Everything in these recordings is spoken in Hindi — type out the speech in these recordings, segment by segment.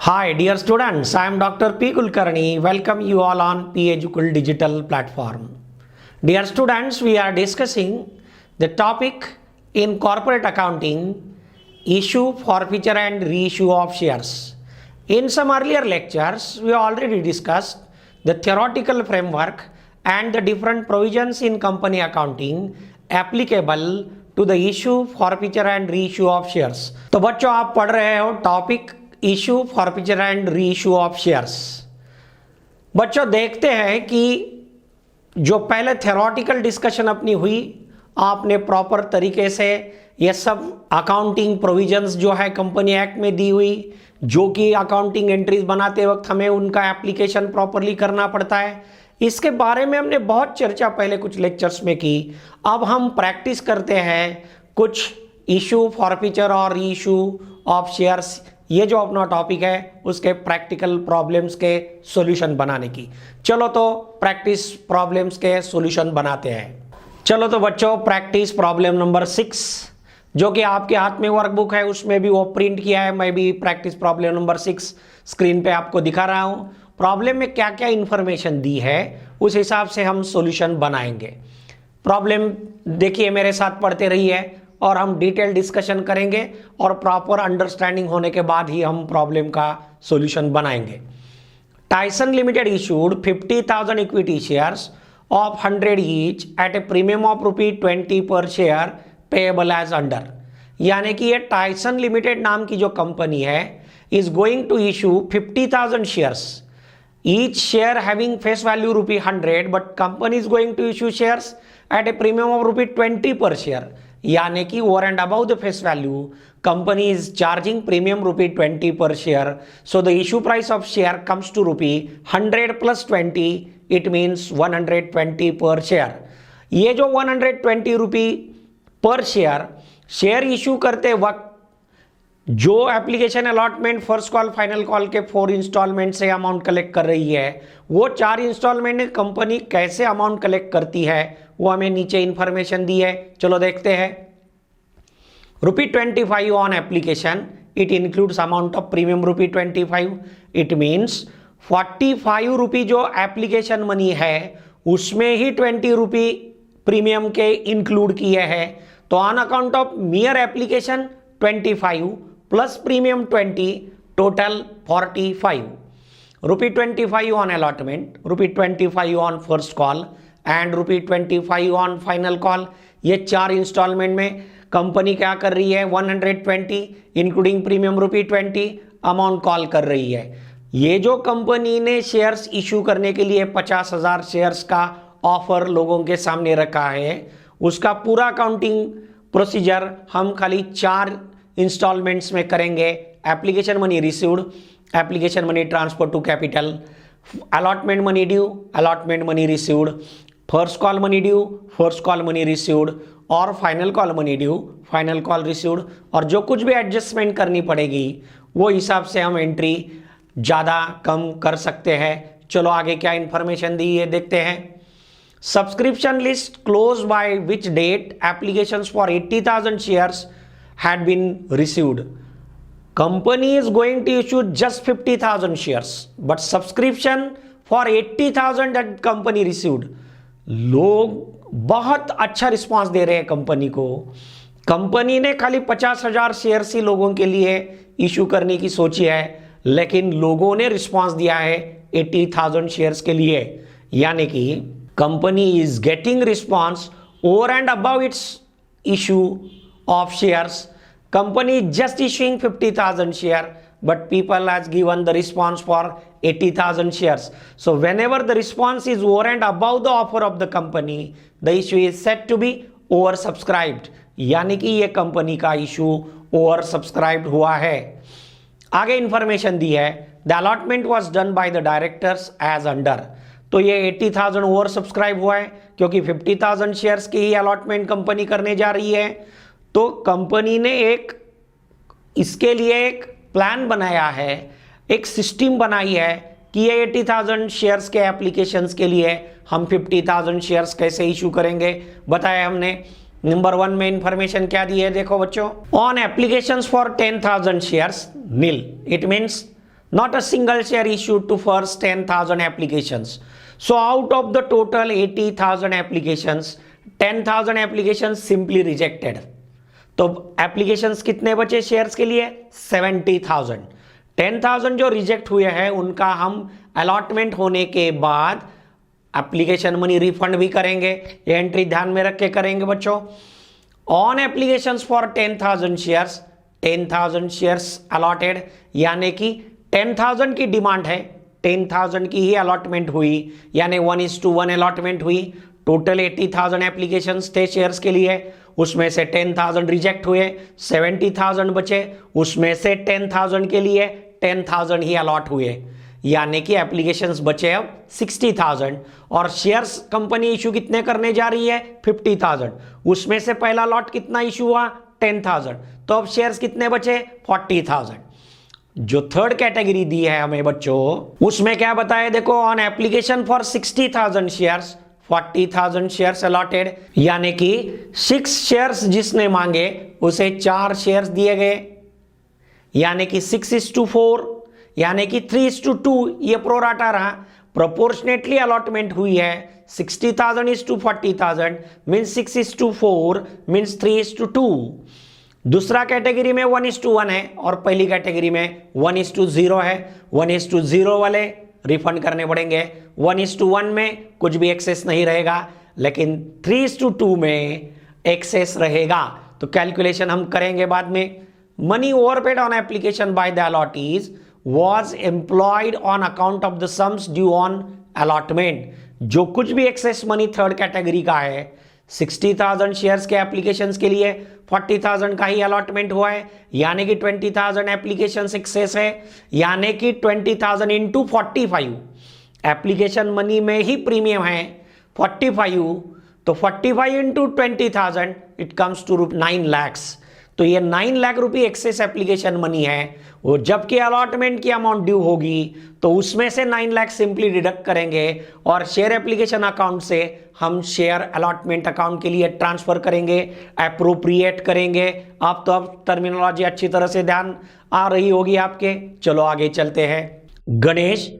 Hi, dear students. I am Dr. P. Kulkarni. Welcome you all on PEducable digital platform. Dear students, we are discussing the topic in corporate accounting, issue, forfeiture and reissue of shares. In some earlier lectures, we already discussed the theoretical framework and the different provisions in company accounting applicable to the issue, forfeiture and reissue of shares. तो बच्चों आप पढ़ रहे हो topic issue forfeiture and re issue of shares. बच्चों देखते हैं कि जो पहले थ्योरेटिकल डिस्कशन अपनी हुई, आपने प्रॉपर तरीके से ये सब अकाउंटिंग प्रोविजंस जो है कंपनी एक्ट में दी हुई, जो कि अकाउंटिंग एंट्रीज बनाते वक्त हमें उनका एप्लीकेशन प्रॉपरली करना पड़ता है, इसके बारे में हमने बहुत चर्चा पहले कुछ लेक्चर्स में की। अब हम प्रैक्टिस करते हैं कुछ इशू फॉरफीचर और री इशू ऑफ शेयर्स, ये जो अपना टॉपिक है उसके प्रैक्टिकल प्रॉब्लम्स के सॉल्यूशन बनाने की। चलो तो प्रैक्टिस प्रॉब्लम्स के सॉल्यूशन बनाते हैं। चलो तो बच्चों प्रैक्टिस प्रॉब्लम नंबर 6 जो कि आपके हाथ में वर्कबुक है उसमें भी वो प्रिंट किया है। मैं भी प्रैक्टिस प्रॉब्लम नंबर 6 स्क्रीन पे आपको दिखा रहा हूँ। प्रॉब्लम में क्या क्या इंफॉर्मेशन दी है उस हिसाब से हम सॉल्यूशन बनाएंगे। प्रॉब्लम देखिए मेरे साथ पढ़ते रहिए और हम डिटेल डिस्कशन करेंगे और प्रॉपर अंडरस्टैंडिंग होने के बाद ही हम प्रॉब्लम का सॉल्यूशन बनाएंगे। Tyson limited issued 50,000 equity shares of 100 each eight a premium of ₹20 per share payable as under. यानी कि ये टाइसन लिमिटेड नाम की जो कंपनी है is going to issue 50,000 shares, each share having face value ₹100, but company is going to issue shares at a premium of ₹20 per share. यानी कि over and above the face value company is charging premium ₹20 per share, so the issue price of share comes to ₹100 + 20, it means 120 per share. ये जो 120 रुपी पर शेयर इशू करते वक्त जो application allotment first call final call के 4 इंस्टॉलमेंट से अमाउंट कलेक्ट कर रही है, वो 4 इंस्टॉलमेंट में कंपनी कैसे अमाउंट कलेक्ट करती है वो हमें नीचे इंफॉर्मेशन दी है। चलो देखते हैं। ₹25 on application, it includes amount of premium ₹25, it means 45 रुपी जो एप्लीकेशन मनी है उसमें ही 20 रुपी प्रीमियम के इंक्लूड किए हैं। तो on account of मियर application 25 plus premium 20, total 45। ₹25 on allotment, ₹25 on first call and ₹25 on final call. ये 4 इंस्टॉलमेंट में कंपनी क्या कर रही है 120 इंक्लूडिंग प्रीमियम ₹20 अमाउंट कॉल कर रही है। ये जो कंपनी ने शेयर्स इशू करने के लिए 50,000 शेयर्स का ऑफर लोगों के सामने रखा है, उसका पूरा अकाउंटिंग प्रोसीजर हम खाली 4 इंस्टॉलमेंट्स में करेंगे। Application money received, application money transfer to capital, allotment money due, allotment money received, first call money due, first call money received और final call money due, final call received. और जो कुछ भी एडजस्टमेंट करनी पड़ेगी वो हिसाब से हम एंट्री ज़्यादा कम कर सकते हैं। चलो आगे क्या इंफॉर्मेशन दी है देखते हैं। Subscription list close by which date applications for 80,000 shares had been received. Company is going to issue just 50,000 shares, but subscription for 80,000 that company received. लोग बहुत अच्छा रिस्पांस दे रहे हैं कंपनी को। कंपनी ने खाली 50,000 शेयर्स ही लोगों के लिए इशू करने की सोची है, लेकिन लोगों ने रिस्पांस दिया है 80,000 शेयर्स के लिए। यानी कि company is getting response over and above it's issue of shares. Company is just issuing 50,000 share, but people has given the response for 80,000 shares. So whenever the response is over and above the offer of the company, the issue is said to be oversubscribed. यानी कि ये कंपनी का इशू ओवर सब्सक्राइब्ड हुआ है। आगे इंफॉर्मेशन दी है the allotment was done by the directors as under. तो ये 80,000 ओवर सब्सक्राइब हुआ है क्योंकि 50,000 शेयर्स की ही अलॉटमेंट कंपनी करने जा रही है। तो कंपनी ने इसके लिए एक प्लान बनाया है, एक सिस्टम बनाई है कि ये 80,000 शेयर्स के एप्लीकेशंस के लिए हम 50,000 शेयर्स कैसे इशू करेंगे बताया हमने। नंबर 1 में इंफॉर्मेशन क्या दी है देखो बच्चों। On applications for 10,000 shares nil, it means not a single share issued to first 10,000 applications. So out of the total 80,000 applications, 10,000 applications simply rejected. तो एप्लीकेशंस कितने बचे शेयर्स के लिए? 70,000. 10,000 जो रिजेक्ट हुए हैं उनका हम अलॉटमेंट होने के बाद एप्लीकेशन मनी रिफंड भी करेंगे. ये एंट्री ध्यान में रख के करेंगे बच्चों. On applications for 10,000 shares, 10,000 shares allotted, यानी कि 10,000 की डिमांड है, 10,000 की ही अलॉटमेंट हुई, यानी 1:1 अलॉटमेंट हुई. टोटल 80,000 एप्लीकेशंस थे शेयर्स के लिए, उसमें से 10,000 रिजेक्ट हुए, 70,000 बचे, उसमें से 10,000 के लिए 10,000 ही अलॉट हुए, यानी कि एप्लीकेशंस बचे अब 60,000. और शेयर्स कंपनी इशू कितने करने जा रही है? 50,000. उसमें से पहला लॉट कितना इशू हुआ? 10,000. तो अब शेयर्स कितने बचे? 40,000. जो थर्ड कैटेगरी दी है हमें बच्चों, उसमें क्या बताया देखो, on application for 60,000 shares, 40,000 shares allotted, यानी कि 6 शेयर्स जिसने मांगे उसे 4 शेयर्स दिए गए, यानी कि 6:4, यानी कि 3:2. ये प्रोराटा रहा, प्रोपोर्शनेटली अलॉटमेंट हुई है. 60,000 is to 40,000 मीन्स 6:4 मीन्स 3:2. दूसरा कैटेगरी में 1:1 है और पहली कैटेगरी में 1:0 है. 1:0 वाले रिफंड करने पड़ेंगे. 1:1 में कुछ भी एक्सेस नहीं रहेगा, लेकिन 3:2 में एक्सेस रहेगा. तो कैलकुलेशन हम करेंगे बाद में. Money overpaid on application by the allottees was employed on account of the sums due on allotment. जो कुछ भी एक्सेस मनी थर्ड कैटेगरी का है, 60,000 शेयर्स के एप्लीकेशंस के लिए 40,000 का ही अलॉटमेंट हुआ है, यानी कि 20,000 एप्लीकेशन एक्सेस है, यानी कि 20,000 इंटू 45 एप्लीकेशन मनी में ही प्रीमियम है 45. तो 45 इंटू 20,000 इट कम्स टू 9 lakhs. तो ये 9 लाख रुपए एक्सेस एप्लीकेशन मनी है. वो जबकि अलॉटमेंट की अमाउंट ड्यू होगी तो उसमें से 9 लाख सिंपली डिडक्ट करेंगे और शेयर एप्लीकेशन अकाउंट से हम शेयर अलॉटमेंट अकाउंट के लिए ट्रांसफर करेंगे, अप्रोप्रिएट करेंगे. आप तो अब टर्मिनोलॉजी अच्छी तरह से ध्यान आ रही होगी आपके. चलो आगे चलते हैं. Ganesh,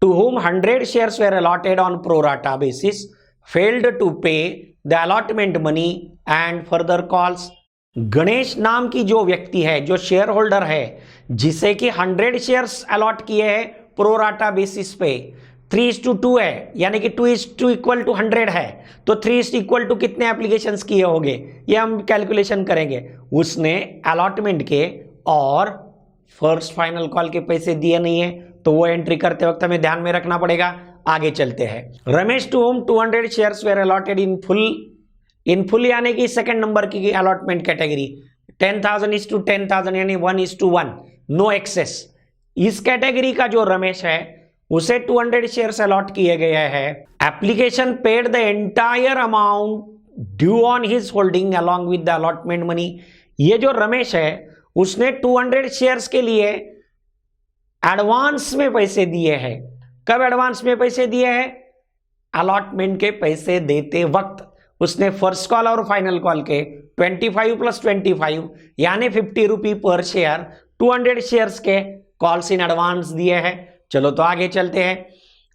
to whom 100 shares were allotted on pro rata basis, failed to pay the allotment money and further calls. Ganesh नाम की जो व्यक्ति है, जो शेयर होल्डर है, जिसे कि 100 शेयर्स अलॉट किए हैं प्रोराटा बेसिस पे, 3:2 है, यानी कि 2:100 है, तो 3:1 कितने एप्लीकेशंस किए होंगे ये हम कैलकुलेशन करेंगे. उसने अलॉटमेंट के और फर्स्ट फाइनल कॉल के पैसे दिए नहीं है, तो वो एंट्री करते वक्त हमें ध्यान में रखना पड़ेगा. आगे चलते हैं. Ramesh, to whom 200 shares were allotted in full, यानी कि सेकंड नंबर की अलॉटमेंट कैटेगरी, 10,000 is to 10,000 यानी 1:1, नो एक्सेस. इस कैटेगरी का जो रमेश है उसे 200 शेयर्स अलॉट किए गए हैं. Application paid the entire amount due on his holding along with the allotment money. ये जो रमेश है उसने 200 शेयर्स के लिए एडवांस में पैसे दिए हैं. कब एडवांस में पैसे दिए हैं? अलॉटमेंट के पैसे देते वक्त उसने फर्स्ट कॉल और फाइनल कॉल के 25 + 25 यानी 50 रुपी पर शेयर 200 शेयर्स के कॉल्स इन एडवांस दिए हैं. चलो तो आगे चलते हैं.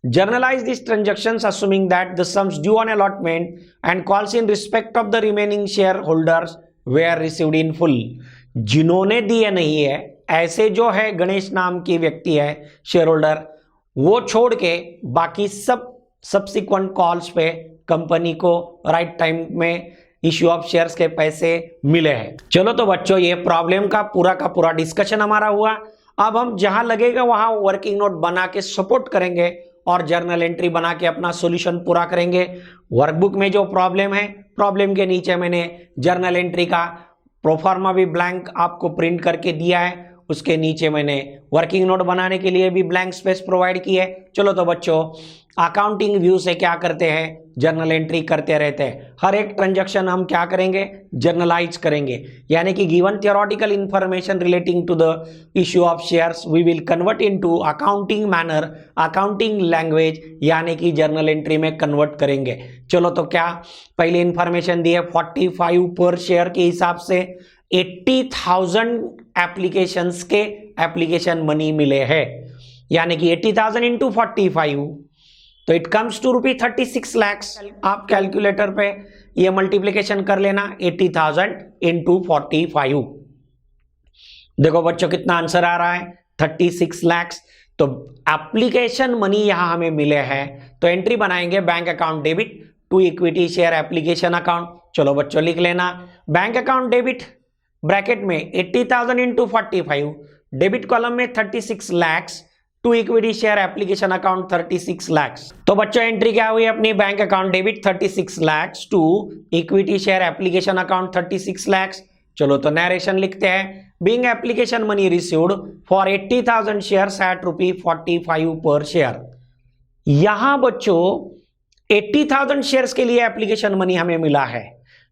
Journalise this transactions assuming that the sums due on allotment and calls in respect of the remaining share holders were received in full. जिन्होंने दिए नहीं है, ऐसे जो है गणेश नाम की व्यक्ति है शेयर होल्डर, वो छोड़ के बाकी सब सब्सिक्वेंट कॉल्स पे कंपनी को राइट टाइम में इश्यू ऑफ शेयर्स के पैसे मिले हैं. चलो तो बच्चों, ये प्रॉब्लम का पूरा डिस्कशन हमारा हुआ. अब हम जहां लगेगा वहां वर्किंग नोट बना के सपोर्ट करेंगे और जर्नल एंट्री बना के अपना सॉल्यूशन पूरा करेंगे. वर्कबुक में जो प्रॉब्लम है, प्रॉब्लम के नीचे मैंने जर्नल एंट्री का प्रोफार्मा भी ब्लैंक आपको प्रिंट करके दिया है. उसके नीचे मैंने वर्किंग नोट बनाने के लिए भी ब्लैंक स्पेस प्रोवाइड की है. चलो तो बच्चों, अकाउंटिंग व्यू से क्या करते हैं, जर्नल एंट्री करते रहते हैं. हर एक ट्रांजैक्शन हम क्या करेंगे, जर्नलाइज करेंगे, यानी कि given theoretical information relating to the issue of shares we will convert into accounting manner, accounting language, यानी कि जर्नल एंट्री में कन्वर्ट करेंगे. चलो तो क्या पहले इंफॉर्मेशन दी है 45 पर शेयर के हिसाब से 80,000 एप्लीकेशंस के एप्लीकेशन मनी मिले हैं. यानी कि 80,000 इंटू 45, तो it comes two rupee 36 lakhs. आप कैलकुलेटर पे ये मल्टीप्लीकेशन कर लेना, 80,000 इंटू 45। देखो बच्चों कितना आंसर आ रहा है, 36 लैक्स। तो एप्लीकेशन मनी यहां हमें मिले हैं, तो एंट्री बनाएंगे bank account debit to equity share application account. चलो बच्चों लिख लेना, बैंक अकाउंट डेबिट ब्रैकेट में 80,000 इंटू 45, डेबिट कॉलम में 36 lakhs to equity share application account 36 lakhs. तो बच्चों एंट्री क्या हुई अपनी, bank account debit 36 lakhs to equity share application account 36 lakhs. चलो तो नरेशन लिखते हैं, being application money received for 80,000 shares at ₹45 per share. यहां बच्चों 80,000 शेयर्स के लिए एप्लीकेशन मनी हमें मिला है,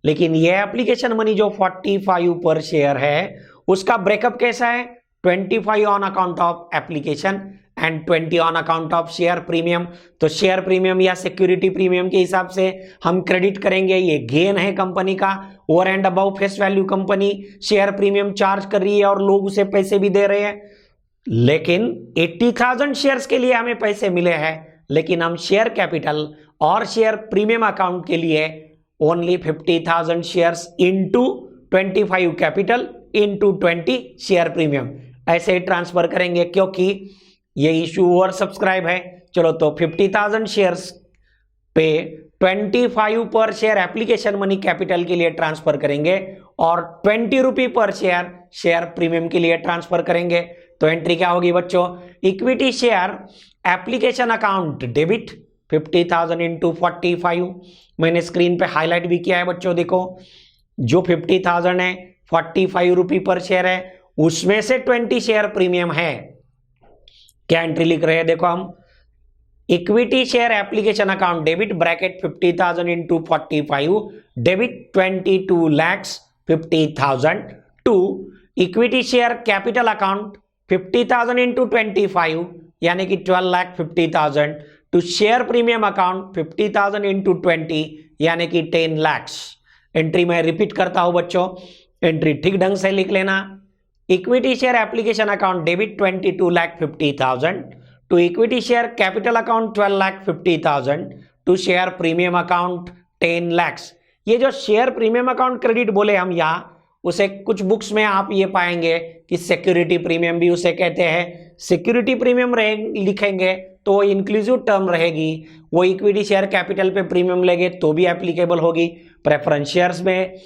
लेकिन यह एप्लीकेशन मनी जो 45 पर शेयर है उसका ब्रेकअप कैसा है, 25 on account of application and 20 on account of share premium. तो शेयर प्रीमियम या सिक्योरिटी प्रीमियम के हिसाब से हम क्रेडिट करेंगे, ये गेन है कंपनी का। Over and above face value company share premium charge कर रही है और लोग उसे पैसे भी दे रहे हैं, लेकिन 80,000 शेयर्स के लिए हमें पैसे मिले हैं, लेकिन हम शेयर कैपिटल और शेयर प्रीमियम अकाउंट के लिए only 50,000 shares into 25 capital into 20 share premium ऐसे ही ट्रांसफर करेंगे, क्योंकि ये इशू ओवर सब्सक्राइब है। चलो तो 50,000 शेयर्स पे 25 पर शेयर एप्लीकेशन मनी कैपिटल के लिए ट्रांसफर करेंगे और 20 रुपी पर शेयर शेयर प्रीमियम के लिए ट्रांसफर करेंगे। तो एंट्री क्या होगी बच्चों, equity share application account debit 50,000 into 45। मैंने स्क्रीन पे हाईलाइट भी किया है बच्चों, देखो जो 50,000 है 45 रुपी पर शेयर है, उसमें से 20 शेयर प्रीमियम है। क्या एंट्री लिख रहे हैं, देखो हम equity share application account debit bracket 50,000 into 45 debit 22 lakhs 50,000 to equity share capital account 50,000 into 25 यानी कि 12,50,000 to share premium account 50,000 into 20 यानी कि 10 लैक्स। एंट्री मैं रिपीट करता हूं बच्चों, एंट्री ठीक ढंग से लिख लेना, equity share application account debit 22,50,000 to equity share capital account 12,50,000 to share premium account 10 lakhs. ये जो शेयर प्रीमियम अकाउंट क्रेडिट बोले हम यहाँ, उसे कुछ बुक्स में आप ये पाएंगे कि सिक्योरिटी प्रीमियम भी उसे कहते हैं। सिक्योरिटी प्रीमियम लिखेंगे तो वो इंक्लूसिव टर्म रहेगी, वो इक्विटी शेयर कैपिटल पे प्रीमियम लेंगे तो भी एप्लीकेबल होगी, प्रेफरेंस शेयर्स में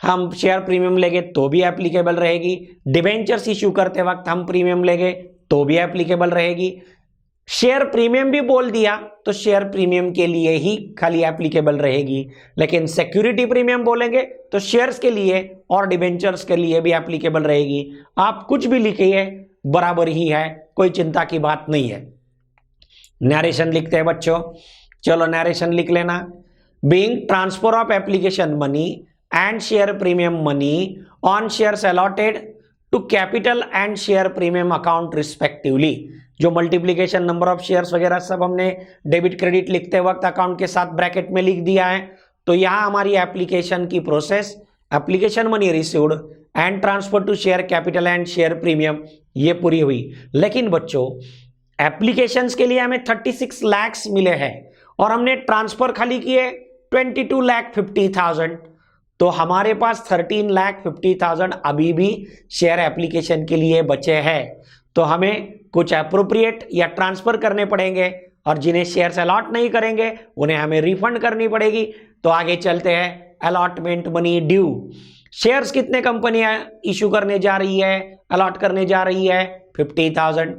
हम शेयर प्रीमियम लेंगे तो भी एप्लीकेबल रहेगी, डिबेंचर्स इश्यू करते वक्त हम प्रीमियम लेंगे तो भी एप्लीकेबल रहेगी। शेयर प्रीमियम भी बोल दिया तो शेयर प्रीमियम के लिए ही खाली एप्लीकेबल रहेगी, लेकिन सिक्योरिटी प्रीमियम बोलेंगे तो शेयर्स के लिए और डिबेंचर्स के लिए भी एप्लीकेबल रहेगी। आप कुछ भी लिखिए बराबर ही है, कोई चिंता की बात नहीं है। नरेशन लिखते हैं बच्चों, चलो नरेशन लिख लेना, being transfer of application money and share premium money on shares allotted to capital and share premium account respectively। जो मल्टीप्लीकेशन नंबर ऑफ शेयर्स वगैरह सब हमने डेबिट क्रेडिट लिखते वक्त अकाउंट के साथ ब्रैकेट में लिख दिया है। तो यहां हमारी एप्लीकेशन की process, application money received and transfer to share capital and share premium ये पूरी हुई। लेकिन बच्चों एप्लीकेशंस के लिए हमें 36 लैक्स मिले हैं और हमने ट्रांसफर खाली किए 22,50,000, तो हमारे पास 13,50,000 अभी भी शेयर एप्लीकेशन के लिए बचे हैं। तो हमें कुछ अप्रोप्रिएट या ट्रांसफर करने पड़ेंगे और जिन्हें शेयर्स अलॉट नहीं करेंगे उन्हें हमें रिफंड करनी पड़ेगी। तो आगे चलते हैं, अलॉटमेंट मनी ड्यू। शेयर्स कितने कंपनियां इशू करने जा रही है, अलॉट करने जा रही है, 50,000।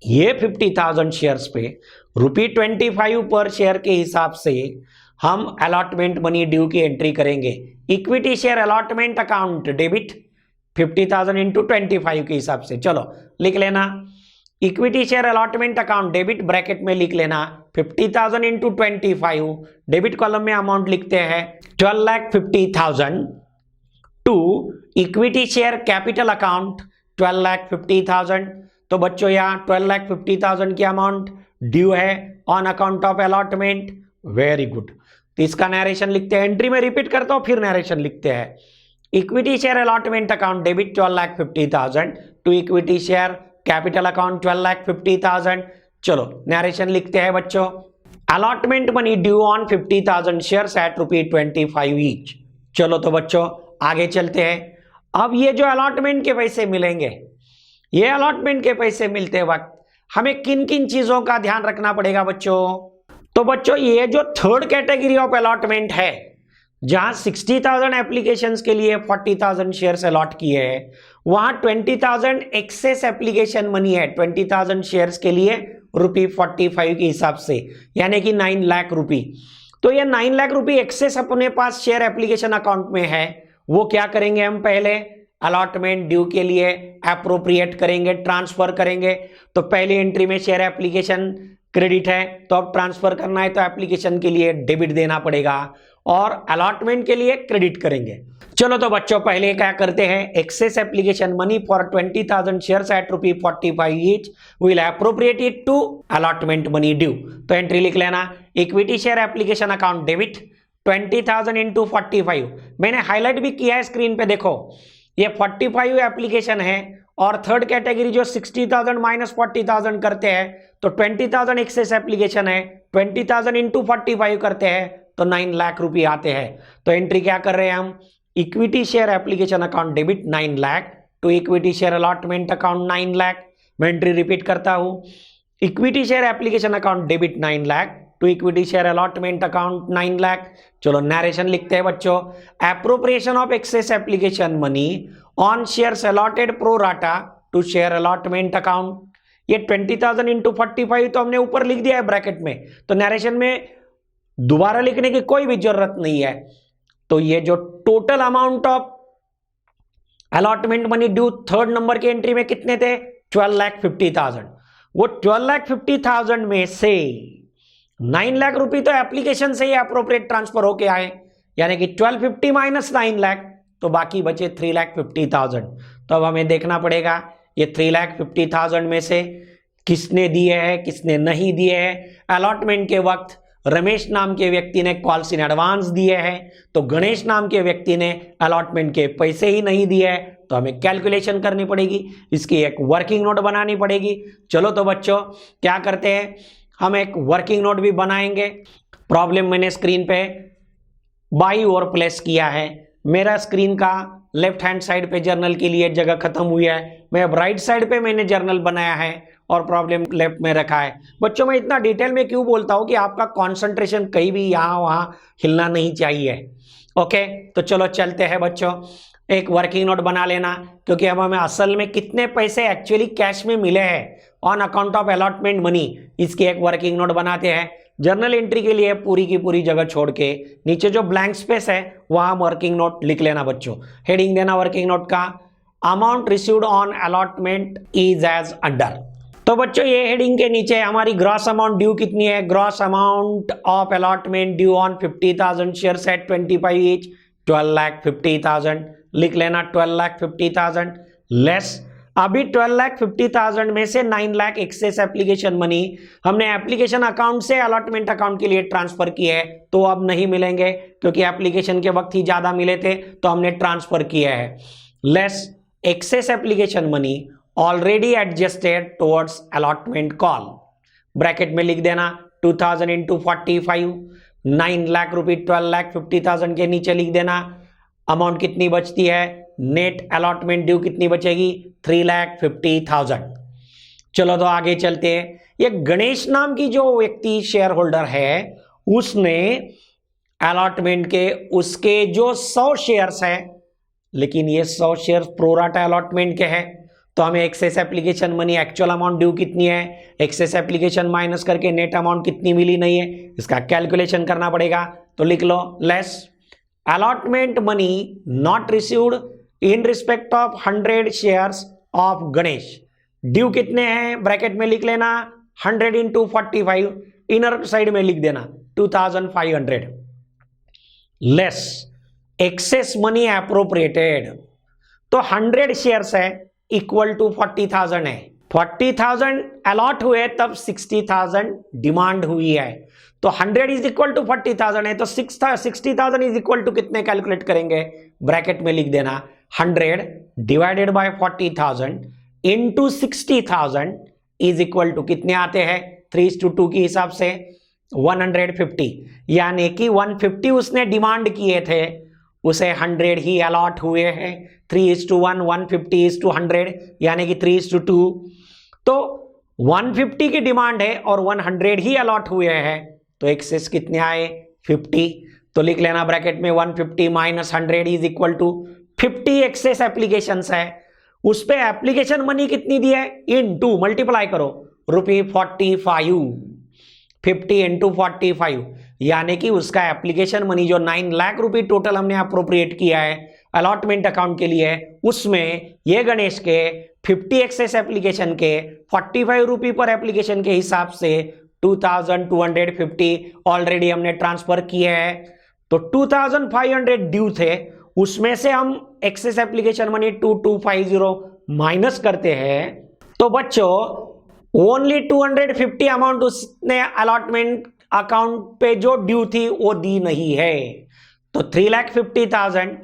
ये 50,000 शेयर्स पे ₹25 पर शेयर के हिसाब से हम अलॉटमेंट मनी ड्यू की एंट्री करेंगे। Equity share allotment account debit 50,000 into 25 के हिसाब से। चलो लिख लेना, equity share allotment account debit bracket में लिख लेना 50,000 इंटू 25, डेबिट कॉलम में अमाउंट लिखते हैं 12,50,000 to equity share capital account 12,50,000। तो बच्चों यहाँ 12,50,000 की अमाउंट ड्यू है on account of allotment. Very good, तो इसका नरेशन लिखते हैं, एंट्री में रिपीट करता हूं फिर नरेशन लिखते हैं। Equity share allotment account debit 12,50,000 to equity share capital account 12,50,000। चलो नरेशन लिखते हैं बच्चों, allotment money due on 50,000 shares at ₹25 each. चलो तो बच्चों आगे चलते हैं। अब ये जो अलॉटमेंट के पैसे मिलेंगे, ये अलॉटमेंट के पैसे मिलते वक्त हमें किन किन चीजों का ध्यान रखना पड़ेगा बच्चों? तो बच्चों ये जो थर्ड कैटेगरी ऑफ अलॉटमेंट है, जहां 60,000 एप्लीकेशंस के लिए 40,000 शेयर्स अलॉट किए हैं, वहां 20,000 एक्सेस एप्लीकेशन मनी है 20,000 शेयर्स के लिए ₹45 के हिसाब से, यानी कि 9 लाख रुपए। तो ये 9 लाख रुपए एक्सेस अपने पास शेयर एप्लीकेशन अकाउंट में है, वो क्या करेंगे हम? पहले अलॉटमेंट ड्यू के लिए अप्रोप्रिएट करेंगे, ट्रांसफर करेंगे। तो पहली एंट्री में शेयर एप्लीकेशन क्रेडिट है, तो अब ट्रांसफर करना है तो एप्लीकेशन के लिए डेबिट देना पड़ेगा, और अलॉटमेंट के लिए क्रेडिट करेंगे। चलो तो बच्चों पहले क्या करते हैं, excess application money for 20,000 shares at ₹45 each will appropriate it to allotment money due. तो एंट्री लिख लेना, equity share application account debit 20,000 into 45। मैंने हाईलाइट भी किया है स्क्रीन पे, देखो ये 45 एप्लीकेशन है, और थर्ड कैटेगरी जो 60,000 माइनस 40,000 करते हैं, तो 20,000 एक्सेस एप्लीकेशन है, 20,000 इंटू 45 करते हैं तो 9 लाख रुपए आते हैं। तो एंट्री क्या कर रहे हैं हम, equity share application account debit 9 lakh to equity share allotment account 9 lakh. मैं एंट्री रिपीट करता हूं, equity share application account debit 9 lakh to equity share allotment account 9 lakh. चलो नरेशन लिखते हैं बच्चों, appropriation of excess application money on shares allotted pro rata to share allotment account. ये 20,000 इंटू 45 तो हमने ऊपर लिख दिया है ब्रैकेट में, तो नरेशन में दोबारा लिखने की कोई भी जरूरत नहीं है। तो ये जो total amount of allotment money due third number की एंट्री में कितने थे, 12,50,000। वो 12,50,000 में से 9 लाख रुपए तो एप्लीकेशन से ही अप्रोप्रिएट ट्रांसफर होके आए, यानी कि 1250 माइनस 9 लाख, तो बाकी बचे 3,50,000। तो अब हमें देखना पड़ेगा ये 3,50,000 में से किसने दिए हैं, किसने नहीं दिए हैं। अलॉटमेंट के वक्त रमेश नाम के व्यक्ति ने कॉल्स इन एडवांस दिए हैं, तो गणेश नाम के व्यक्ति ने अलॉटमेंट के पैसे ही नहीं दिए हैं, तो हमें कैलकुलेशन करनी पड़ेगी, इसकी एक वर्किंग नोट बनानी पड़ेगी। चलो तो बच्चों क्या करते हैं, हम एक वर्किंग नोट भी बनाएंगे। प्रॉब्लम मैंने स्क्रीन पे बाई ओर प्लेस किया है, मेरा स्क्रीन का लेफ्ट हैंड साइड पे जर्नल के लिए जगह खत्म हुई है, मैं अब राइट साइड पे मैंने जर्नल बनाया है और प्रॉब्लम लेफ्ट में रखा है। बच्चों मैं इतना डिटेल में क्यों बोलता हूं कि आपका कंसंट्रेशन कहीं भी यहां वहां हिलना नहीं चाहिए। ओके, तो चलो चलते हैं बच्चों, एक वर्किंग नोट बना लेना, क्योंकि अब हमें असल में कितने पैसे एक्चुअली कैश में मिले हैं on account of allotment money, इसकी एक वर्किंग नोट बनाते हैं। जर्नल एंट्री के लिए पूरी की पूरी जगह छोड़ के नीचे जो ब्लैंक स्पेस है वहां वर्किंग नोट लिख लेना बच्चों। हेडिंग देना वर्किंग नोट का, amount received on allotment is as under. तो बच्चों ये हेडिंग के नीचे हमारी ग्रॉस अमाउंट ड्यू कितनी है, gross amount of allotment due on 50,000 shares at 25 each 12,50,000 लिख लेना, 12,50,000 लेस अभी 12,50,000 में से 9 लाख एक्सेस एप्लीकेशन मनी हमने एप्लीकेशन अकाउंट से अलॉटमेंट अकाउंट के लिए ट्रांसफर किए हैं, तो अब नहीं मिलेंगे क्योंकि एप्लीकेशन के वक्त ही ज्यादा मिले थे तो हमने ट्रांसफर किया है। Less excess application money already adjusted towards allotment call, bracket में लिख देना 2000 इंटू 45, 9 लाख रुपए 12,50,000 के नीचे लिख देना। अमाउंट कितनी बचती है, नेट अलॉटमेंट ड्यू कितनी बचेगी, 3,50,000। चलो तो आगे चलते हैं। ये गणेश नाम की जो व्यक्ति शेयर होल्डर है उसने अलॉटमेंट के उसके जो 100 शेयर्स है, लेकिन ये 100 शेयर प्रोराटा अलॉटमेंट के हैं, तो हमें excess application money actual amount due कितनी है, एक्सेस एप्लीकेशन माइनस करके नेट अमाउंट कितनी मिली नहीं है, इसका कैलकुलेशन करना पड़ेगा। तो लिख लो less allotment money not received in respect of 100 shares of Ganesh, due कितने हैं ब्रैकेट में लिख लेना 100 इंटू 45, इनर साइड में लिख देना 2,500 लेस एक्सेस मनी अप्रोप्रिएटेड, तो 100 शेयर्स है इक्वल टू 40,000 है, 40,000 अलॉट हुए तब 60,000 डिमांड हुई है, तो 100 इज इक्वल टू 40,000 है, तो 60,000 इज इक्वल टू कितने कैलकुलेट करेंगे, ब्रैकेट में लिख देना 100 divided by 40,000 into 60,000 is equal to कितने आते हैं 3:2 के हिसाब से 150, यानी कि 150 उसने डिमांड किए थे, उसे 100 ही अलॉट हुए हैं। 3:1, 150:100 यानी कि 3:2। तो 150 की डिमांड है और 100 ही अलॉट हुए हैं, तो एक्सेस कितने आए 50। तो लिख लेना ब्रैकेट में 150 minus 100 is equal to 50 excess applications है। उस पे एप्लीकेशन मनी कितनी दी है इनटू मल्टीप्लाई करो ₹45, 50 इंटू 45, यानी कि उसका एप्लीकेशन मनी जो 9 लाख रुपए टोटल हमने अप्रोप्रिएट किया है अलॉटमेंट अकाउंट के लिए, उसमें ये गणेश के 50 एक्सेस एप्लीकेशन के ₹45 पर एप्लीकेशन के हिसाब से 2250 ऑलरेडी हमने ट्रांसफर किए हैं। तो 2500 ड्यू थे, उसमें से हम एक्सेस एप्लीकेशन मनी 2250 माइनस करते हैं, तो बच्चों ओनली 250 अमाउंट उसने अलॉटमेंट अकाउंट पे जो ड्यू थी वो दी नहीं है। तो 3,50,000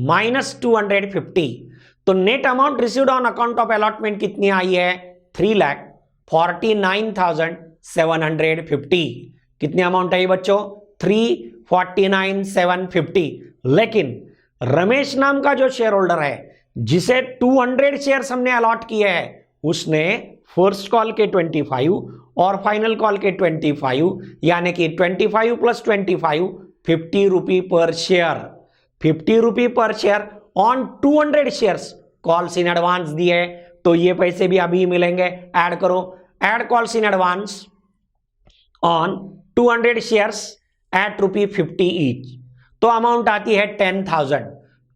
माइनस 250, तो net amount received on account of allotment कितनी आई है 3,49,750। कितनी अमाउंट आई बच्चों 349,750। लेकिन रमेश नाम का जो शेयर होल्डर है जिसे 200 शेयर्स हमने अलॉट किए हैं, उसने फर्स्ट कॉल के 25 और फाइनल कॉल के 25, यानी कि 25 प्लस 25 ₹50 पर शेयर, ₹50 पर share on 200 shares calls in advance दिए। तो ये पैसे भी अभी मिलेंगे, ऐड करो, add calls in advance on 200 shares at ₹50 each, तो अमाउंट आती है 10,000।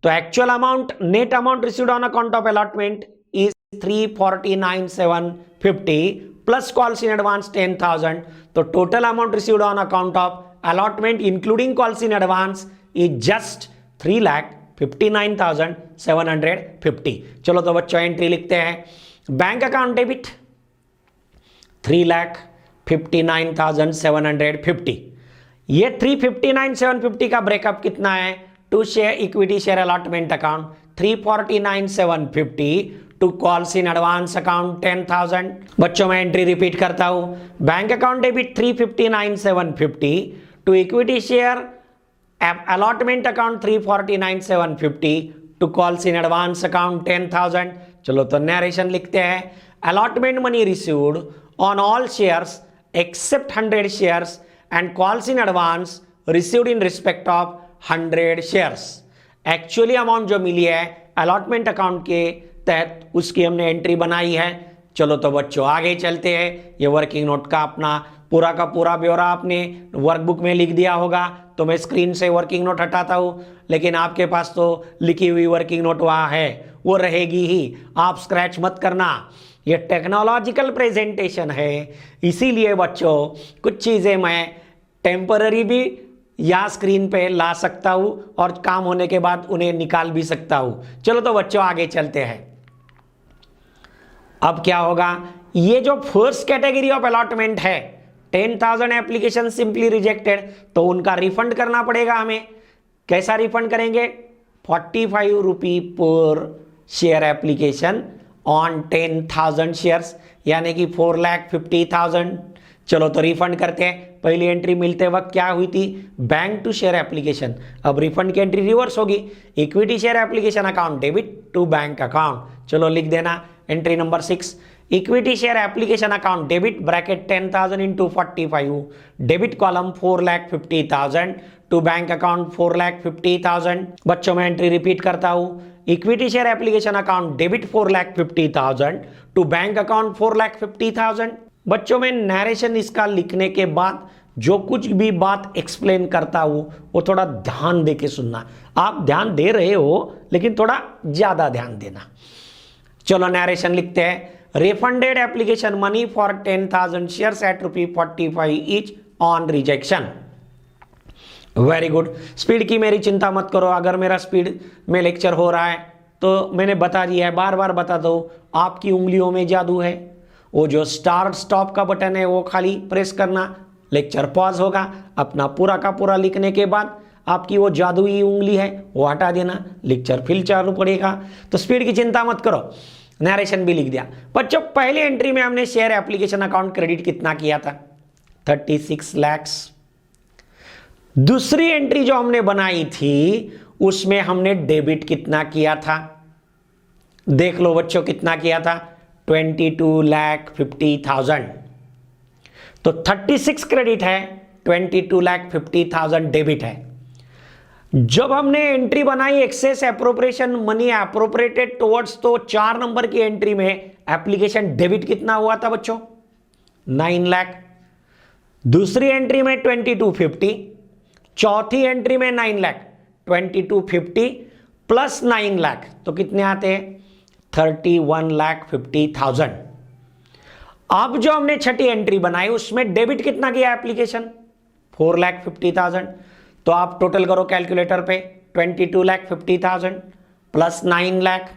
तो actual amount net amount received on account of allotment is 349,750 plus calls in advance 10,000। तो total amount received on account of allotment including calls in advance is just 3,59,750। चलो तो बच्चों एंट्री लिखते हैं। Bank account debit 3,59,750। ये 359,750 का ब्रेकअप कितना है to share equity share allotment account 349,750 to calls in advance account 10,000। बच्चों मैं एंट्री रिपीट करता हूं। Bank account debit 359,750 to equity share allotment account 349,750 to calls in advance account 10,000। चलो तो नरेशन लिखते हैं। Allotment money received on all shares except 100 shares and calls in advance received in respect of 100 shares। Actually amount जो मिली है अलॉटमेंट अकाउंट के तहत उसकी हमने एंट्री बनाई है। चलो तो बच्चों आगे चलते हैं। ये वर्किंग नोट का अपना पूरा का पूरा ब्यौरा आपने वर्कबुक में लिख दिया होगा, तो मैं स्क्रीन से वर्किंग नोट हटाता हूँ, लेकिन आपके पास तो लिखी हुई वर्किंग नोट वहाँ है, वो रहेगी ही, आप स्क्रैच मत करना। ये टेक्नोलॉजिकल प्रेजेंटेशन है, इसीलिए बच्चों कुछ चीज़ें मैं टेम्पररी भी या स्क्रीन पे ला सकता हूँ और काम होने के बाद उन्हें निकाल भी सकता हूँ। चलो तो बच्चों आगे चलते हैं। अब क्या होगा, ये जो फर्स्ट कैटेगरी ऑफ अलॉटमेंट है 10,000 एप्लीकेशन सिंपली रिजेक्टेड, तो उनका रिफंड करना पड़ेगा हमें। कैसा रिफंड करेंगे ₹45 per share application on 10,000 shares, यानी कि 4,50,000। चलो तो रिफंड करते हैं। पहली एंट्री मिलते वक्त क्या हुई थी बैंक टू शेयर एप्लीकेशन, अब रिफंड की एंट्री रिवर्स होगी, equity share application account debit to bank account. चलो लिख देना entry number 6, equity share application account debit bracket 10,000 into 45 debit column 4,50,000 to bank account 4,50,000। बच्चों मैं एंट्री रिपीट करता हूं, equity share application account debit 4,50,000 to bank account 4,50,000। बच्चों में नरेशन इसका लिखने के बाद जो कुछ भी बात एक्सप्लेन करता हूं वो थोड़ा ध्यान दे के सुनना। आप ध्यान दे रहे हो लेकिन थोड़ा ज्यादा ध्यान देना। चलो नरेशन लिखते हैं। Refunded application money for 10,000 shares at ₹45 each on rejection. Very good. Speed की मेरी चिंता मत करो, अगर मेरा स्पीड में लेक्चर हो रहा है तो मैंने बता दिया है, बार बार बता दो, आपकी उंगलियों में जादू है। वो जो स्टार्ट स्टॉप का बटन है वो खाली प्रेस करना, लेक्चर पॉज होगा, अपना पूरा का पूरा लिखने के बाद आपकी वो जादुई उंगली है वो हटा देना, लेक्चर फिर चालू पड़ेगा। तो स्पीड की चिंता मत करो। नरेशन भी लिख दिया। बच्चों पहली एंट्री में हमने शेयर एप्लीकेशन अकाउंट क्रेडिट कितना किया था, 36 lakhs। दूसरी एंट्री जो हमने बनाई थी उसमें हमने डेबिट कितना किया था, देख लो बच्चों कितना किया था, 22,50,000। तो 36 क्रेडिट है, 22,50,000 डेबिट है। जब हमने एंट्री बनाई excess appropriation money appropriated towards, तो 4 नंबर की एंट्री में एप्लीकेशन डेबिट कितना हुआ था बच्चों, 9 लाख। दूसरी एंट्री में 2250, चौथी एंट्री में 9 लाख, 2250 प्लस 9 लाख तो कितने आते हैं, 31,50,000। अब जो हमने छठी एंट्री बनाई उसमें डेबिट कितना किया एप्लीकेशन, 4,50,000। तो आप टोटल करो कैलकुलेटर पे, 22,50,000 प्लस 9 लाख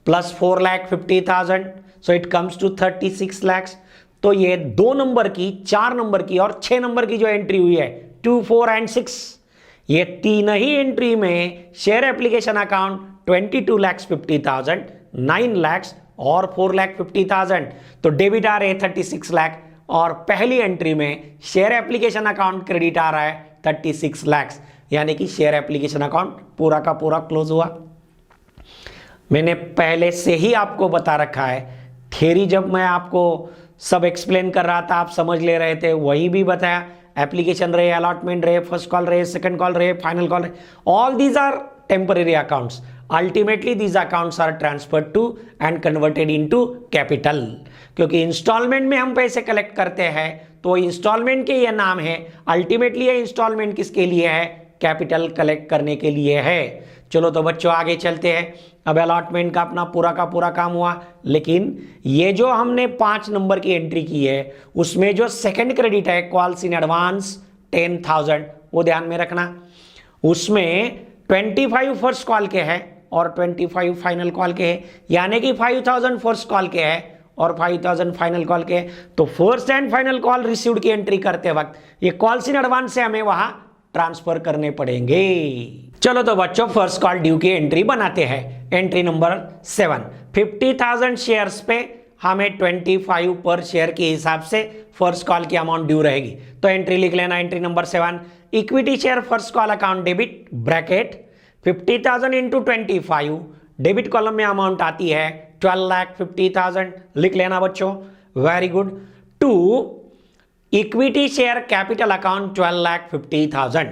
plus 4,50,000, so it comes to 36 lakhs। तो ये 2 नंबर की, 4 नंबर की और 6 नंबर की जो एंट्री हुई है 2, 4 एंड 6, ये तीन ही एंट्री में शेयर एप्लीकेशन अकाउंट 22,50,000, 9 lakhs और 4,50,000, तो डेबिट आ रहे 36 लाख और पहली एंट्री में शेयर एप्लीकेशन अकाउंट क्रेडिट आ रहा है 36 lakhs, यानी कि शेयर एप्लीकेशन अकाउंट पूरा का पूरा क्लोज हुआ। मैंने पहले से ही आपको बता रखा है, थ्योरी जब मैं आपको सब एक्सप्लेन कर रहा था आप समझ ले रहे थे, वही भी बताया, एप्लीकेशन रहे, अलॉटमेंट रहे, फर्स्ट कॉल रहे, सेकंड कॉल रहे, फाइनल कॉल रहे, all these are temporary accounts, ultimately these accounts are transferred to and converted into capital. क्योंकि इंस्टॉलमेंट में हम पैसे कलेक्ट करते हैं तो इंस्टॉलमेंट के ये नाम है, अल्टीमेटली ये इंस्टॉलमेंट किसके लिए है, कैपिटल कलेक्ट करने के लिए है। चलो तो बच्चों आगे चलते हैं। अब अलॉटमेंट का अपना पूरा का पूरा काम हुआ, लेकिन ये जो हमने 5 नंबर की एंट्री की है उसमें जो सेकंड क्रेडिट है कॉल्स इन एडवांस 10,000, वो ध्यान में रखना। उसमें 25 फर्स्ट कॉल के हैं और 25 फाइनल कॉल के हैं, यानी कि 5,000 फर्स्ट कॉल के हैं और 5,000 फाइनल कॉल के। तो first and final call received की एंट्री करते वक्त ये कॉल्स इन एडवांस से हमें वहां ट्रांसफर करने पड़ेंगे। चलो तो बच्चों फर्स्ट कॉल ड्यू की एंट्री बनाते हैं। एंट्री नंबर 7, 50,000 शेयर्स पे हमें 25 पर शेयर के हिसाब से फर्स्ट कॉल की अमाउंट ड्यू रहेगी। तो एंट्री लिख लेना, entry number 7, equity share first call account debit bracket 50,000 into 25, debit column में अमाउंट आती है 12,50,000, लिख लेना बच्चों, very good. To equity share capital account 12,50,000,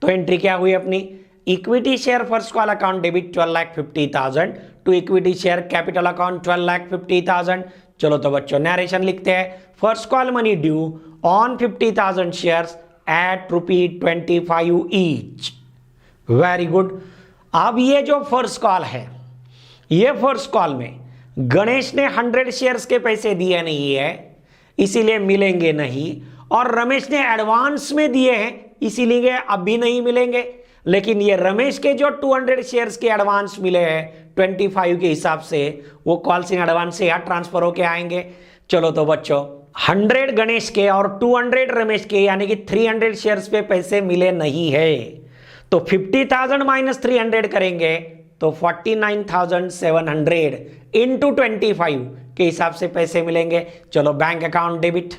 तो एंट्री क्या हुई अपनी, equity share first call account debit 12,50,000 to equity share capital account 12,50,000। चलो तो बच्चों नरेशन लिखते हैं, first call money due on 50,000 shares at ₹25 each, very good. अब ये जो फर्स्ट कॉल है, ये फर्स्ट कॉल में गणेश ने 100 शेयर्स के पैसे दिए नहीं है इसीलिए मिलेंगे नहीं, और रमेश ने एडवांस में दिए हैं इसीलिए अब भी नहीं मिलेंगे। लेकिन ये रमेश के जो 200 शेयर्स के एडवांस मिले हैं 25 के हिसाब से, वो कॉल्स इन एडवांस से यहाँ ट्रांसफर होके आएंगे। चलो तो बच्चों 100 गणेश के और 200 रमेश के, यानी कि 300 शेयर्स पे पैसे मिले नहीं है, तो 50,000 माइनस 300 करेंगे तो 49,700 इंटू 25 के हिसाब से पैसे मिलेंगे। चलो बैंक अकाउंट डेबिट,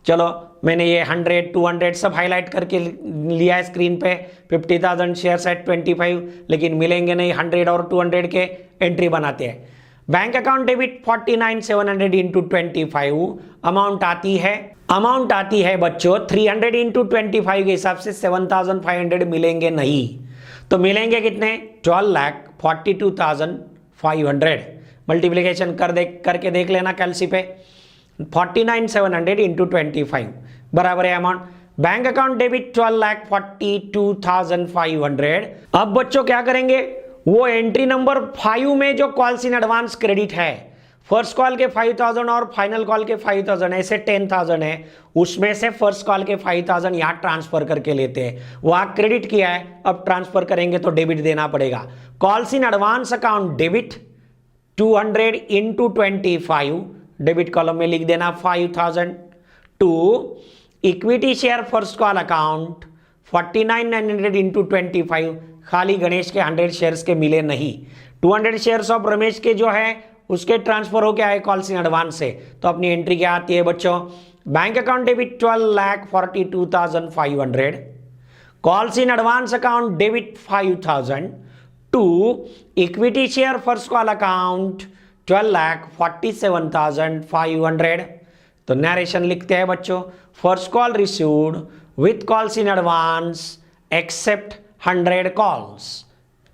चलो मैंने ये 100 200 सब हाईलाइट करके लिया है स्क्रीन पे, 50,000 शेयर्स एट 25, लेकिन मिलेंगे नहीं 100 और 200 के, एंट्री बनाते हैं। Bank account debit 49,700 into 25, amount आती है बच्चों 300 इंटू 25 के हिसाब से 7,500 मिलेंगे नहीं, तो मिलेंगे कितने, 12,42,500। मल्टीप्लीकेशन करके देख लेना कैलसी पे, 49,700 इंटू 25 बराबर है अमाउंट। Bank account debit 12,42,500। अब बच्चों क्या करेंगे, वो एंट्री नंबर 5 में जो कॉल्स इन एडवांस क्रेडिट है, फर्स्ट कॉल के 5,000 और फाइनल कॉल के 5,000, ऐसे 10,000 है, उसमें से फर्स्ट कॉल के 5,000 यहां ट्रांसफर करके लेते हैं, वहां क्रेडिट किया है, अब ट्रांसफर करेंगे तो डेबिट देना पड़ेगा। Calls in advance account debit 200 into 25, debit column में लिख देना 5,000 to equity share first call account 49,900 into 25, खाली गणेश के 100 शेयर्स के मिले नहीं, 200 शेयर्स ऑफ रमेश के जो है उसके ट्रांसफर हो क्या है कॉल्स इन एडवांस से, तो अपनी एंट्री क्या आती है बच्चों, bank account debit 12,42,500, calls in advance account debit 5,000 to equity share first call account 12,47,500। तो नरेशन लिखते हैं बच्चों, first call received with calls in advance except 100 calls.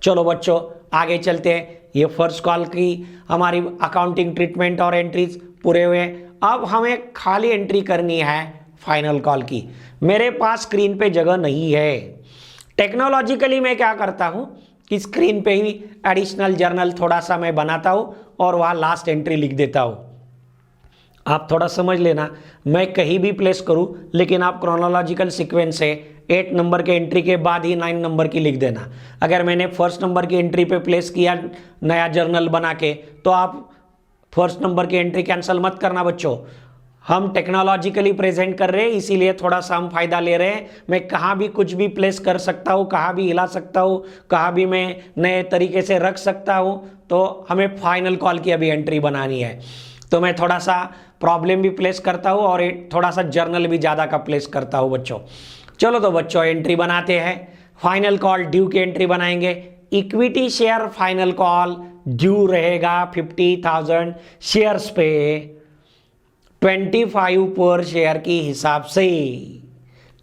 चलो बच्चों आगे चलते हैं, ये फर्स्ट कॉल की हमारी अकाउंटिंग ट्रीटमेंट और एंट्रीज पूरे हुए। अब हमें खाली एंट्री करनी है फाइनल कॉल की। मेरे पास स्क्रीन पे जगह नहीं है, टेक्नोलॉजिकली मैं क्या करता हूं कि स्क्रीन पे ही एडिशनल जर्नल थोड़ा सा मैं बनाता हूं और वहां लास्ट एंट्री लिख देता हूं। आप थोड़ा समझ लेना, मैं कहीं भी प्लेस करूं लेकिन आप क्रोनोलॉजिकल सीक्वेंस से 8 नंबर के एंट्री के बाद ही 9 नंबर की लिख देना। अगर मैंने फर्स्ट नंबर की एंट्री पे प्लेस किया नया जर्नल बना के, तो आप फर्स्ट नंबर की एंट्री कैंसिल मत करना बच्चों। हम टेक्नोलॉजिकली प्रेजेंट कर रहे हैं इसीलिए थोड़ा सा हम फायदा ले रहे हैं। मैं कहाँ भी कुछ भी प्लेस कर सकता हूँ, कहाँ भी हिला सकता हूँ, कहाँ भी मैं नए तरीके से रख सकता हूँ। तो हमें फाइनल कॉल की अभी एंट्री बनानी है, तो मैं थोड़ा सा प्रॉब्लम भी प्लेस करता हूँ और थोड़ा सा जर्नल भी ज़्यादा का प्लेस करता हूँ बच्चों। चलो तो बच्चों एंट्री बनाते हैं। फाइनल कॉल ड्यू की एंट्री बनाएंगे। Equity share final call due रहेगा 50,000 शेयर्स पे 25 पर शेयर की हिसाब से।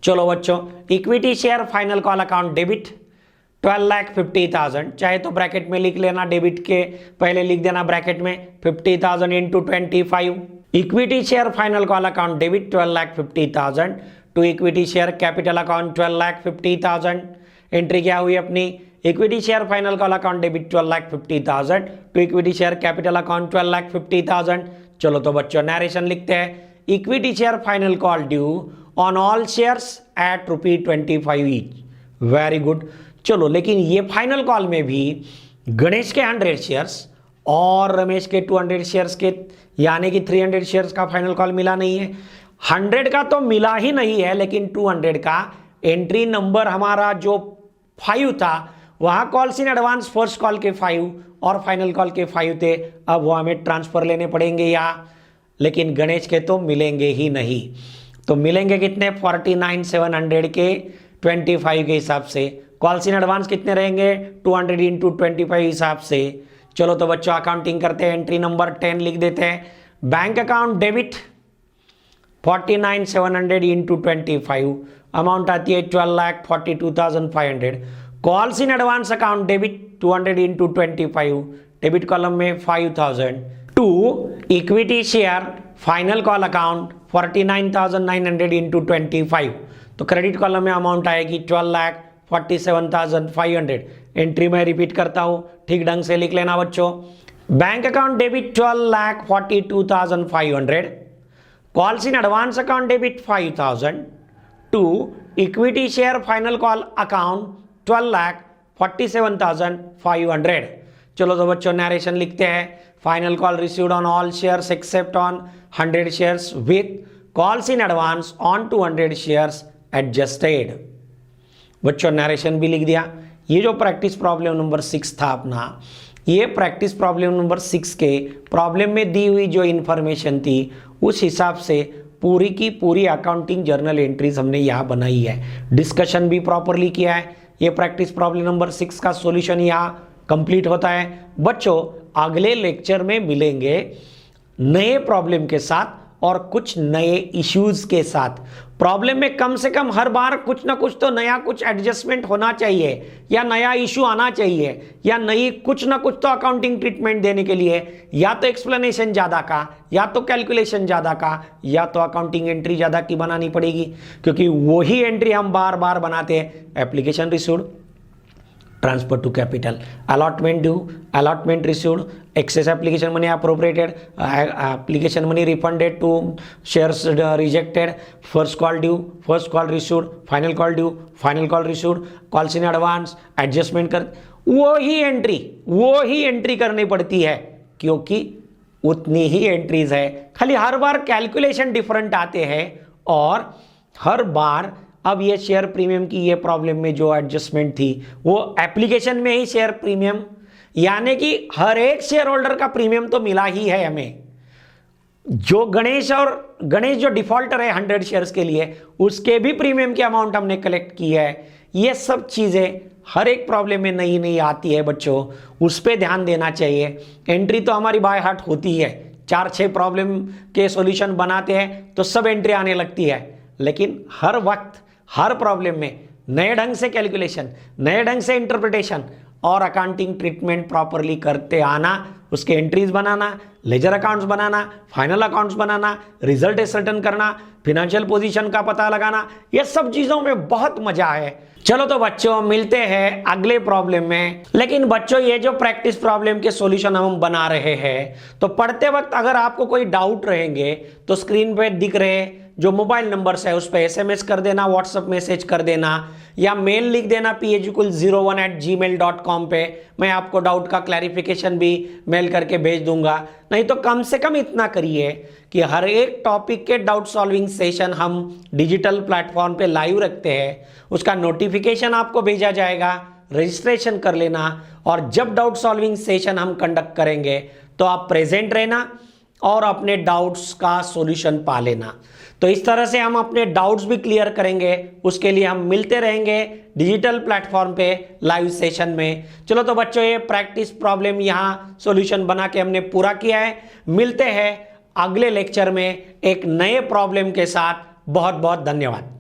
चलो बच्चों equity share final call account debit 12,50,000, चाहे तो ब्रैकेट में लिख लेना, डेबिट के पहले लिख देना ब्रैकेट में 50,000 into 25। Equity share final call account debit 12,50,000 to equity share capital account 12,50,000। एंट्री क्या हुई अपनी, equity share final call account debit 12,50,000 to equity share capital account 12,50,000। चलो तो बच्चों नरेशन लिखते हैं, equity share final call due on all shares at ₹25 each. Very good. चलो लेकिन ये फाइनल कॉल में भी गणेश के 100 शेयर्स और रमेश के 200 शेयर्स के यानी कि 300 शेयर्स का फाइनल कॉल मिला नहीं है। 100 का तो मिला ही नहीं है, लेकिन 200 का एंट्री नंबर हमारा जो 5 था, वहां calls in advance first call के 5 और फाइनल कॉल के 5 थे। अब वो हमें ट्रांसफर लेने पड़ेंगे यहाँ, लेकिन गणेश के तो मिलेंगे ही नहीं। तो मिलेंगे कितने, 49,700 के 25 के हिसाब से। कॉल्स इन एडवांस कितने रहेंगे, 200 इंटू 25 हिसाब से। चलो तो बच्चों अकाउंटिंग करते हैं, एंट्री नंबर 10 लिख देते हैं। Bank account debit 49,700 into 25, amount आती है 12,42,500। Calls in advance account debit 200 into 25, debit column में 5,000 to equity share final call account 49,900 into 25, तो क्रेडिट कॉलम में अमाउंट आएगी 12,47,500। एंट्री में रिपीट करता हूं, ठीक ढंग से लिख लेना बच्चों। Bank account debit 12,42,500, calls in advance account debit 5,000 to equity share final call account 12,47,500। चलो तो बच्चों नरेशन लिखते हैं, final call received on all shares except on 100 shares with calls in advance on 200 shares adjusted. बच्चों नरेशन भी लिख दिया। ये जो प्रैक्टिस प्रॉब्लम नंबर 6 था अपना, ये प्रैक्टिस प्रॉब्लम नंबर 6 के प्रॉब्लम में दी हुई जो इंफॉर्मेशन थी उस हिसाब से पूरी की पूरी अकाउंटिंग जर्नल एंट्रीज हमने यहाँ बनाई है। डिस्कशन भी प्रॉपरली किया है। ये प्रैक्टिस प्रॉब्लम नंबर 6 का सॉल्यूशन यहाँ कंप्लीट होता है। बच्चों अगले लेक्चर में मिलेंगे नए प्रॉब्लम के साथ और कुछ नए इश्यूज के साथ। प्रॉब्लम में कम से कम हर बार कुछ ना कुछ तो नया कुछ एडजस्टमेंट होना चाहिए, या नया इशू आना चाहिए, या नई कुछ ना कुछ तो अकाउंटिंग ट्रीटमेंट देने के लिए या तो एक्सप्लेनेशन ज़्यादा का, या तो कैलकुलेशन ज़्यादा का, या तो अकाउंटिंग एंट्री ज़्यादा की बनानी पड़ेगी, क्योंकि वही एंट्री हम बार बार बनाते हैं। Application received, transfer to capital, allotment due, allotment received, excess application money appropriated, application money refunded to shares rejected, first call due, first call received, final call due, final call received, calls in advance, adjustment कर, वो ही एंट्री करनी पड़ती है, क्योंकि उतनी ही एंट्रीज है। खाली हर बार कैलकुलेशन डिफरेंट आते हैं और हर बार अब ये शेयर प्रीमियम की ये प्रॉब्लम में जो एडजस्टमेंट थी वो एप्लीकेशन में ही शेयर प्रीमियम यानी कि हर एक शेयर होल्डर का प्रीमियम तो मिला ही है हमें। जो गणेश जो डिफॉल्टर है 100 शेयर्स के लिए, उसके भी प्रीमियम की अमाउंट हमने कलेक्ट की है। ये सब चीजें हर एक प्रॉब्लम में नई नई आती है बच्चों, उस पर ध्यान देना चाहिए। एंट्री तो हमारी बाय हार्ट होती है, 4-6 प्रॉब्लम के सॉल्यूशन बनाते हैं तो सब एंट्री आने लगती है, लेकिन हर वक्त हर प्रॉब्लम में नए ढंग से कैलकुलेशन, नए ढंग से इंटरप्रिटेशन और अकाउंटिंग ट्रीटमेंट प्रॉपरली करते आना, उसके एंट्रीज बनाना, लेजर अकाउंट्स बनाना, फाइनल अकाउंट्स बनाना, रिजल्ट एसर्टेन करना, फिनेंशियल पोजीशन का पता लगाना, ये सब चीजों में बहुत मजा है। चलो तो बच्चों मिलते हैं अगले प्रॉब्लम में। लेकिन बच्चों ये जो प्रैक्टिस प्रॉब्लम के सॉल्यूशन हम बना रहे हैं, तो पढ़ते वक्त अगर आपको कोई डाउट रहेंगे तो स्क्रीन पे दिख रहे जो मोबाइल नंबर्स है उस पर SMS कर देना, व्हाट्सएप मैसेज कर देना या मेल लिख देना phukul01@gmail.com पे। मैं आपको डाउट का क्लैरिफिकेशन भी मेल करके भेज दूंगा। नहीं तो कम से कम इतना करिए कि हर एक टॉपिक के डाउट सॉल्विंग सेशन हम डिजिटल प्लेटफॉर्म पे लाइव रखते हैं, उसका नोटिफिकेशन आपको भेजा जाएगा, रजिस्ट्रेशन कर लेना और जब डाउट सॉल्विंग सेशन हम कंडक्ट करेंगे तो आप प्रेजेंट रहना और अपने डाउट्स का सॉल्यूशन पा लेना। तो इस तरह से हम अपने डाउट्स भी क्लियर करेंगे, उसके लिए हम मिलते रहेंगे डिजिटल प्लेटफॉर्म पे लाइव सेशन में। चलो तो बच्चों ये प्रैक्टिस प्रॉब्लम यहाँ सॉल्यूशन बना के हमने पूरा किया है। मिलते हैं अगले लेक्चर में एक नए प्रॉब्लम के साथ। बहुत बहुत धन्यवाद।